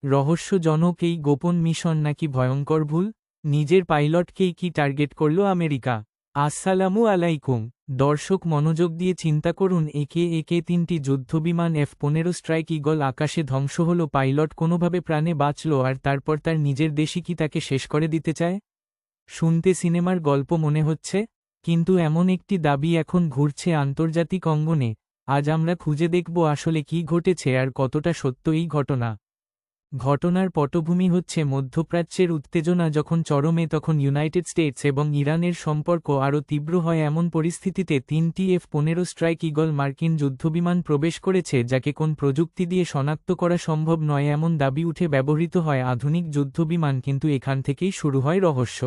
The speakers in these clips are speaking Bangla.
রহস্যজনক এই গোপন মিশন নাকি ভয়ঙ্কর ভুল? নিজের পাইলটকেই কি টার্গেট করল আমেরিকা? আসসালামু আলাইকুম দর্শক, মনোযোগ দিয়ে চিন্তা করুন। একে একে 3টি যুদ্ধবিমান F-15 স্ট্রাইক ঈগল আকাশে ধ্বংস হল। পাইলট কোনোভাবে প্রাণে বাঁচল, আর তারপর তার নিজের দেশই কি তাকে শেষ করে দিতে চায়? শুনতে সিনেমার গল্প মনে হচ্ছে, কিন্তু এমন একটি দাবি এখন ঘুরছে আন্তর্জাতিক অঙ্গনে। আজ আমরা খুঁজে দেখব আসলে কি ঘটেছে আর কতটা সত্য এই ঘটনা। ঘটনার পটভূমি হচ্ছে মধ্যপ্রাচ্যের উত্তেজনা যখন চরমে, তখন ইউনাইটেড স্টেটস এবং ইরানের সম্পর্ক আরও তীব্র হয়। এমন পরিস্থিতিতে 3টি F-15 স্ট্রাইক ঈগল মার্কিন যুদ্ধবিমান প্রবেশ করেছে, যাকে কোন প্রযুক্তি দিয়ে শনাক্ত করা সম্ভব নয় এমন দাবি উঠে ব্যবহৃত হয় আধুনিক যুদ্ধবিমান। কিন্তু এখান থেকেই শুরু হয় রহস্য।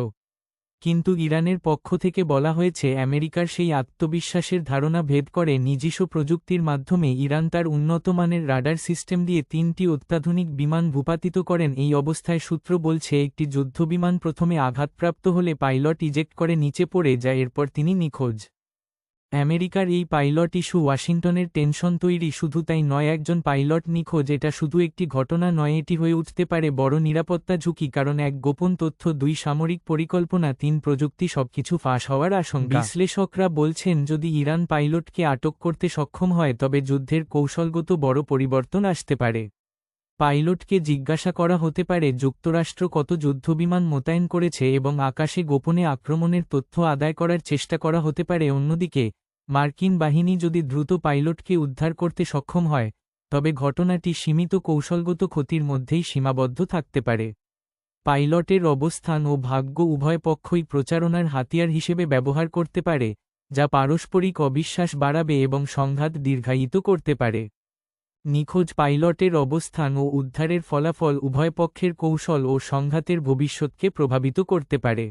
কিন্তু ইরানের পক্ষ থেকে বলা হয়েছে আমেরিকার সেই আত্মবিশ্বাসের ধারণা ভেদ করে নিজস্ব প্রযুক্তির মাধ্যমে ইরান তার উন্নতমানের রাডার সিস্টেম দিয়ে 3টি অত্যাধুনিক বিমান ভূপাতিত করেন। এই অবস্থায় সূত্র বলছে একটি যুদ্ধবিমান প্রথমে আঘাতপ্রাপ্ত হলে পাইলট ইজেক্ট করে নিচে পড়ে যায়, এরপর তিনি নিখোঁজ। আমেরিকার এই পাইলট ইস্যু ওয়াশিংটনের টেনশন তৈরি। শুধু তাই নয়, একজন পাইলট নিখোঁজ এটা শুধু একটি ঘটনা নয়, এটি হয়ে উঠতে পারে বড় নিরাপত্তা ঝুঁকি। কারণ এক গোপন তথ্য, 2 সামরিক পরিকল্পনা, 3 প্রযুক্তি, সবকিছু ফাঁস হওয়ার আশঙ্কা। বিশ্লেষকরা বলছেন যদি ইরান পাইলটকে আটক করতে সক্ষম হয় তবে যুদ্ধের কৌশলগত বড় পরিবর্তন আসতে পারে। পাইলটকে জিজ্ঞাসা করা হতে পারে যুক্তরাষ্ট্র কত যুদ্ধবিমান মোতায়েন করেছে এবং আকাশে গোপনে আক্রমণের তথ্য আদায় করার চেষ্টা করা হতে পারে। অন্যদিকে মার্কিন বাহিনী যদি দ্রুত পাইলটকে উদ্ধার করতে সক্ষম হয় তবে ঘটনাটি সীমিত কৌশলগত ক্ষতির মধ্যেই সীমাবদ্ধ থাকতে পারে। পাইলটের অবস্থান ও ভাগ্য উভয় পক্ষই প্রচারণার হাতিয়ার হিসেবে ব্যবহার করতে পারে, যা পারস্পরিক অবিশ্বাস বাড়াবে এবং সংঘাত দীর্ঘায়িত করতে পারে। নিখোঁজ পাইলটের অবস্থান ও উদ্ধারের ফলাফল উভয় পক্ষের কৌশল ও সংঘাতের ভবিষ্যৎকে প্রভাবিত করতে পারে।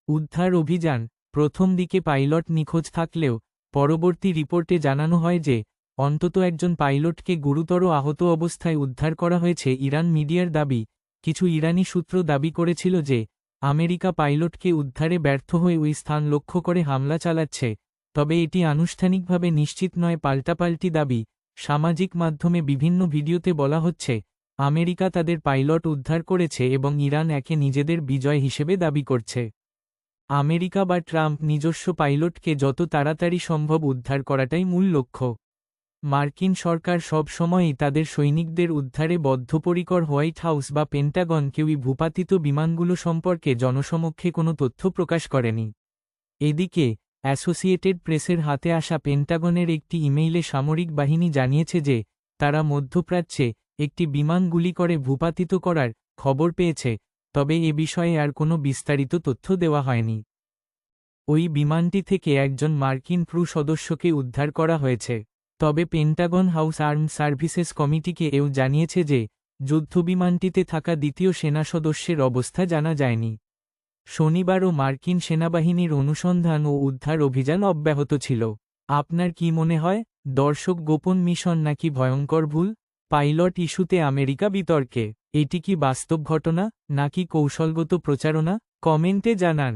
উদ্ধার অভিযান। প্রথম দিকে পাইলট নিখোঁজ থাকলেও পরবর্তী রিপোর্টে জানানো হয় যে অন্তত একজন পাইলটকে গুরুতর আহত অবস্থায় উদ্ধার করা হয়েছে। ইরান মিডিয়ার দাবি, কিছু ইরানি সূত্র দাবি করেছিল যে আমেরিকা পাইলটকে উদ্ধারে ব্যর্থ হয়ে ওই স্থান লক্ষ্য করে হামলা চালাচ্ছে, তবে এটি আনুষ্ঠানিকভাবে নিশ্চিত নয়। পাল্টাপাল্টি দাবি। সামাজিক মাধ্যমে বিভিন্ন ভিডিওতে বলা হচ্ছে আমেরিকা তাদের পাইলট উদ্ধার করেছে এবং ইরান একে নিজেদের বিজয় হিসেবে দাবি করছে। আমেরিকা বা ট্রাম্প নিজস্ব পাইলটকে যত তাড়াতাড়ি সম্ভব উদ্ধার করাটাই মূল লক্ষ্য। মার্কিন সরকার সব সময়ই তাদের সৈনিকদের উদ্ধারে বদ্ধপরিকর। হোয়াইট হাউস বা পেন্টাগন কেউই ভূপাতিত বিমানগুলো সম্পর্কে জনসমক্ষে কোনো তথ্য প্রকাশ করেনি। এদিকে অ্যাসোসিয়েটেড প্রেসের হাতে আসা পেন্টাগনের একটি ইমেইলে সামরিক বাহিনী জানিয়েছে যে তারা মধ্যপ্রাচ্যে একটি বিমান গুলি করে ভূপাতিত করার খবর পেয়েছে, তবে এ বিষয়ে আর কোনো বিস্তারিত তথ্য দেওয়া হয়নি। ওই বিমানটি থেকে একজন মার্কিন ক্রু সদস্যকে উদ্ধার করা হয়েছে, তবে পেন্টাগন হাউস আর্মড সার্ভিসেস কমিটিকে এও জানিয়েছে যে যুদ্ধবিমানটিতে থাকা দ্বিতীয় সেনা সদস্যের অবস্থা জানা যায়নি। শনিবারও মার্কিন সেনাবাহিনীর অনুসন্ধান ও উদ্ধার অভিযান অব্যাহত ছিল। আপনার কি মনে হয়, দর্শক, গোপন মিশন নাকি ভয়ঙ্কর ভুল? পাইলট ইস্যুতে আমেরিকা বিতর্কে, এটি কি বাস্তব ঘটনা নাকি কৌশলগত প্রচারণা? কমেন্টে জানান।